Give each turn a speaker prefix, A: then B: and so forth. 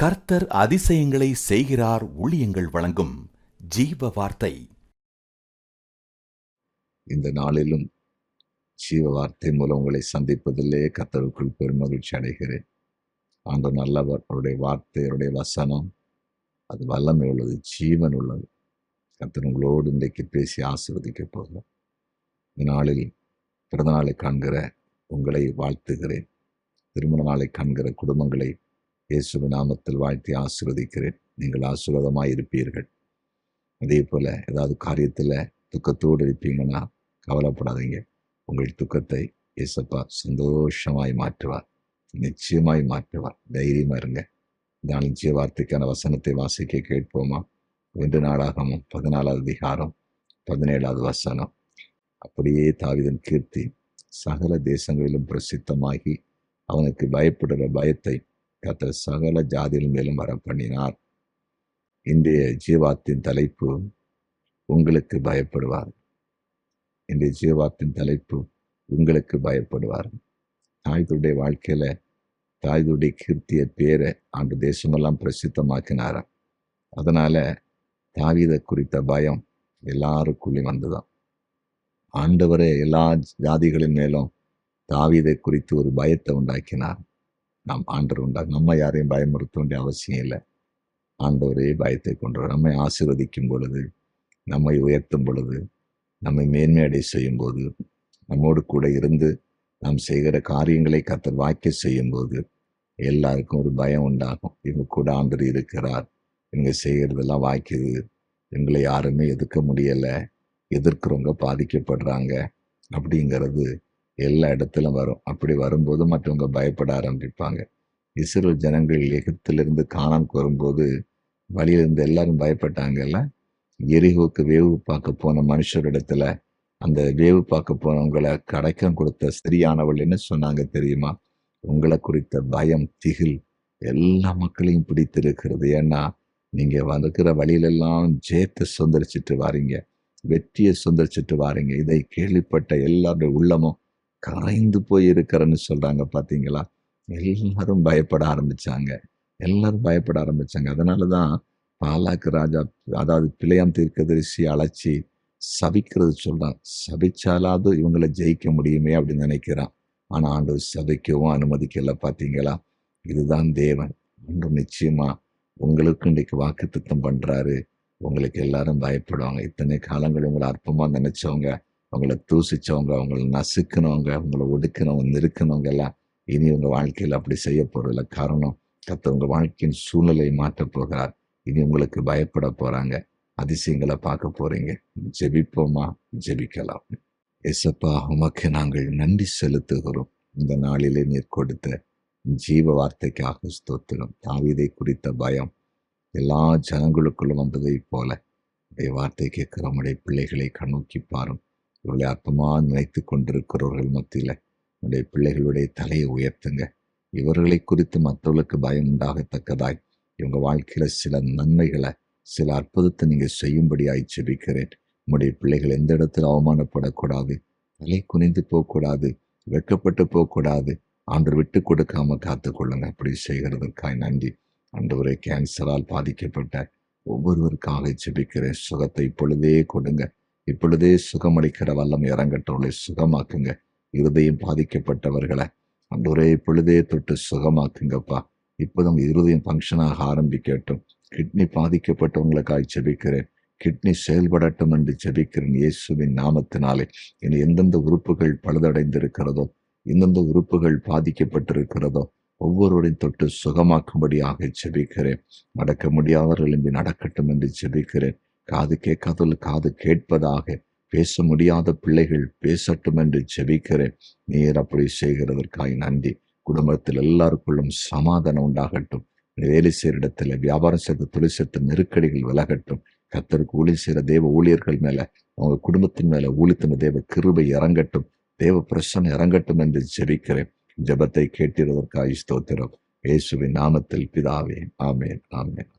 A: கர்த்தர் அதிசயங்களை செய்கிறார். ஊழியங்கள் வழங்கும் ஜீவ வார்த்தை.
B: இந்த நாளிலும் ஜீவ வார்த்தை மூலம் உங்களை சந்திப்பதிலே கர்த்தருக்குள் பெருமகிழ்ச்சி அடைகிறேன். ஆண்டவர் நல்லவர். அவருடைய வார்த்தை, அவருடைய வசனம் அது வல்லமை உள்ளது, ஜீவன் உள்ளது. கர்த்தர் உங்களோடு இன்றைக்கு பேசி ஆசீர்வதிக்க போகிறோம். இந்த நாளில் பிறந்த நாளை காண்கிற உங்களை வாழ்த்துகிறேன். திருமண நாளை காண்கிற குடும்பங்களை இயேசுவின் நாமத்தில் வாழ்த்தி ஆசீர்வதிக்கிறேன். நீங்கள் ஆசீர்வாதமாய் இருப்பீர்கள். அதே போல ஏதாவது காரியத்தில் துக்கத்தோடு இருப்பீங்கன்னா கவலைப்படாதீங்க. உங்கள் துக்கத்தை இயேசப்பா சந்தோஷமாய் மாற்றுவார், நிச்சயமாய் மாற்றுவார். தைரியமா இருங்க. இந்த நிச்சய வார்த்தைக்கான வசனத்தை வாசிக்க கேட்போமா? 1 நாளாகமம் 14வது அதிகாரம் 17வது வசனம். அப்படியே தாவீதின் கீர்த்தி சகல தேசங்களிலும் பிரசித்தமாகி அவனுக்கு பயப்படுகிற பயத்தை கர்த்தர் சகல ஜாதியின் மேலும் வர பண்ணினார். இன்றைய ஜீவாத்தின் தலைப்பு உங்களுக்கு பயப்படுவார். இன்றைய ஜீவாத்தின் தலைப்பு உங்களுக்கு பயப்படுவார். தாவீதுடைய வாழ்க்கையில தாவீதுடைய கீர்த்திய பேரை ஆண்டு தேசமெல்லாம் பிரசித்தமாக்கினாராம். அதனால தாவீதை குறித்த பயம் எல்லாருக்குள்ளேயும் வந்துதான். ஆண்டவரே எல்லா ஜாதிகளின் மேலும் தாவீதை குறித்து ஒரு பயத்தை உண்டாக்கினார். நாம் ஆண்டவர் நம்ம யாரையும் பயமுறுத்த வேண்டிய அவசியம் இல்லை. ஆண்டவரே பயத்தை கொண்டவர். நம்மை ஆசீர்வதிக்கும் பொழுது, நம்மை உயர்த்தும் பொழுது, நம்மை மேன்மையடை செய்யும் போது, நம்மோடு கூட இருந்து நாம் செய்கிற காரியங்களை கர்த்தர் வாய்க்க செய்யும் போது எல்லாருக்கும் ஒரு பயம் உண்டாகும். இவங்க கூட ஆண்டவர் இருக்கிறார், இவங்க செய்கிறதெல்லாம் வாய்க்குது, இவங்களை யாருமே எதிர்க்க முடியலை, எதிர்க்கிறவங்க பாதிக்கப்படுறாங்க அப்படிங்கிறது எல்லா இடத்திலும் வரும். அப்படி வரும்போது மற்றவங்க பயப்பட ஆரம்பிப்பாங்க. இஸ்ரவேல் ஜனங்கள் எகிப்திலிருந்து கானானுக்கு வரும்போது வழியிலிருந்து எல்லாரும் பயப்பட்டாங்கல்ல. எரிகோக்கு வேவு பார்க்க போன மனுஷரிடத்துல அந்த வேவு பார்க்க போனவங்களை கடைக்கம் கொடுத்த ஸ்திரியானவள் என்ன சொன்னாங்க தெரியுமா? உங்களை குறித்த பயம், திகில் எல்லா மக்களையும் பிடித்திருக்கிறது. ஏன்னா நீங்க வந்துக்கிற வழியிலெல்லாம் ஜெயத்தை சுதந்திரிச்சிட்டு வாரீங்க, வெற்றியை சுதந்திரிச்சிட்டு வாரீங்க. இதை கேள்விப்பட்ட எல்லாருடைய உள்ளமும் கரைந்து போய் இருக்கிறன்னு சொல்றாங்க. பார்த்தீங்களா? எல்லாரும் பயப்பட ஆரம்பிச்சாங்க. அதனாலதான் பாலாக்கு ராஜா, அதாவது பிழையாம் தீர்க்கதரிசி அழைச்சி சபிக்கிறது சொல்றான். சபிச்சாலாவது இவங்களை ஜெயிக்க முடியுமே அப்படின்னு நினைக்கிறான். ஆனா ஆண்டவர் சபிக்கவும் அனுமதிக்கல. பார்த்தீங்களா? இதுதான் தேவன். ஆண்டவர் நிச்சயமா உங்களுக்கு இன்றைக்கு வாக்குத்தத்தம் பண்றாரு. உங்களுக்கு எல்லாரும் பயப்படுவாங்க. இத்தனை காலங்கள் உங்களை அற்பமா நினைச்சவங்க, உங்களை தூசிச்சவங்க, உங்களை நசுக்கினவங்க, உங்களை ஒடுக்கினவங்க, நெருக்கினவங்க எல்லாம் இனி உங்க வாழ்க்கையில் அப்படி செய்ய போறதில்ல. காரணம், கர்த்தர் உங்க வாழ்க்கையின் சூழ்நிலையை மாற்றப் போகிறார். இனி உங்களுக்கு பயப்பட போறாங்க, அதிசயங்களை பார்க்க போறீங்க. ஜெபிப்போமா? ஜெபிக்கலாம். ஏசப்பா, உமக்கு நாங்கள் நன்றி செலுத்துகிறோம். இந்த நாளிலே நீர் கொடுத்த ஜீவ வார்த்தைக்காக ஸ்தோத்திரம். தாவீதை குறித்த பயம் எல்லா ஜனங்களுக்குள்ளும் வந்ததை போல உடைய வார்த்தை கேட்கிற உடைய பிள்ளைகளை கண்ணோக்கி பாரும். இவர்களை அற்பமா நினைத்து கொண்டிருக்கிறவர்கள் மத்தியில உடைய பிள்ளைகளுடைய தலையை உயர்த்துங்க. இவர்களை குறித்து மற்றவர்களுக்கு பயம் உண்டாகத்தக்கதாய் இவங்க வாழ்க்கையில சில நன்மைகளை, சில அற்புதத்தை நீங்க செய்யும்படியாய் ஜெபிக்கிறேன். உடைய பிள்ளைகள் எந்த இடத்துல அவமானப்படக்கூடாது, தலை குனிந்து போகக்கூடாது, வெட்கப்பட்டு போகக்கூடாது. ஆண்டவர் விட்டு கொடுக்காம காத்துக்கொள்ளுங்க. அப்படி செய்கிறதற்காய் நன்றி. ஆண்டவரே, கேன்சரால் பாதிக்கப்பட்ட ஒவ்வொருவருக்காக ஜெபிக்கிறேன். சுகத்தை இப்பொழுதே கொடுங்க. இப்பொழுதே சுகமளிக்கிற வல்லம் இறங்கட்டவர்களை சுகமாக்குங்க. இருதயம் பாதிக்கப்பட்டவர்களை ஆண்டவரே இப்பொழுதே தொட்டு சுகமாக்குங்கப்பா. இப்போதும் இருதயம் ஃபங்க்ஷனாக ஆரம்பிக்கட்டும். கிட்னி பாதிக்கப்பட்டவங்களுக்காக ஜெபிக்கிறேன். கிட்னி செயல்படட்டும் என்று ஜெபிக்கிறேன் இயேசுவின் நாமத்தினாலே. இனி எந்தெந்த உறுப்புகள் பழுதடைந்திருக்கிறதோ, எந்தெந்த உறுப்புகள் பாதிக்கப்பட்டிருக்கிறதோ ஒவ்வொருவரையும் தொட்டு சுகமாக்கும்படியாக ஜெபிக்கிறேன். நடக்க முடியாதவர்கள் என்று நடக்கட்டும் என்று ஜெபிக்கிறேன். காது கேட்காதவர்கள் காது கேட்பதாக, பேச முடியாத பிள்ளைகள் பேசட்டும் என்று ஜெபிக்கிறேன். நீர் அப்படி செய்கிறதற்காக நன்றி. குடும்பத்தில் எல்லாருக்குள்ளும் சமாதானம் உண்டாகட்டும். வேலை செய்கிற இடத்துல, வியாபாரம் செய்த தொழில் செய்த நெருக்கடிகள் விலகட்டும். கர்த்தருக்கு ஊழியம் செய்கிற தேவ ஊழியர்கள் மேல, அவங்க குடும்பத்தின் மேல ஊழியத்தின் தேவ கிருபை இறங்கட்டும், தேவ பிரசன்னம் இறங்கட்டும் என்று ஜெபிக்கிறேன். ஜெபத்தை கேட்டிருவதற்காக ஸ்தோத்திரம். இயேசுவின் நாமத்தில் பிதாவே, ஆமென், ஆமென்.